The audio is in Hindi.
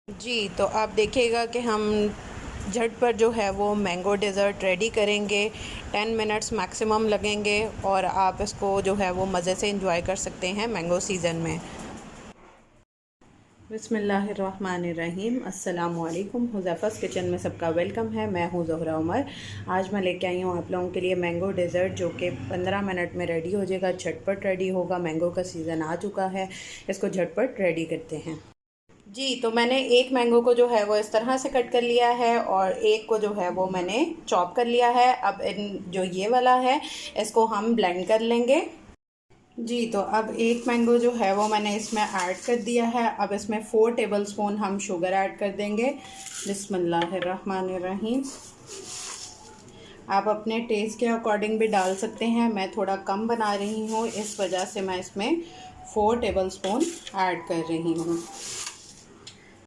जी, तो आप देखिएगा कि हम झटपट जो है वो मैंगो डेज़र्ट रेडी करेंगे। 10 मिनट्स मैक्सिमम लगेंगे और आप इसको जो है वो मज़े से इंजॉय कर सकते हैं मैंगो सीज़न में। बिस्मिल्लाहिर्रहमानिर्रहीम, अस्सलाम वालेकुम। हुज़ैफ़ा's किचन में सबका वेलकम है। मैं हूँ ज़ोहरा उमर। आज मैं लेके आई हूँ आप लोगों के लिए मैंगो डेज़र्ट, जो कि 15 मिनट में रेडी हो जाएगा, झटपट रेडी होगा। मैंगो का सीज़न आ चुका है, इसको झटपट रेडी करते हैं। जी, तो मैंने एक मैंगो को जो है वो इस तरह से कट कर लिया है और एक को जो है वो मैंने चॉप कर लिया है। अब इन जो ये वाला है इसको हम ब्लेंड कर लेंगे। जी, तो अब एक मैंगो जो है वो मैंने इसमें ऐड कर दिया है। अब इसमें 4 टेबलस्पून हम शुगर ऐड कर देंगे। बिस्मिल्लाहिर्रहमानिर्रहीम। आप अपने टेस्ट के अकॉर्डिंग भी डाल सकते हैं। मैं थोड़ा कम बना रही हूँ, इस वजह से मैं इसमें 4 टेबलस्पून ऐड कर रही हूँ।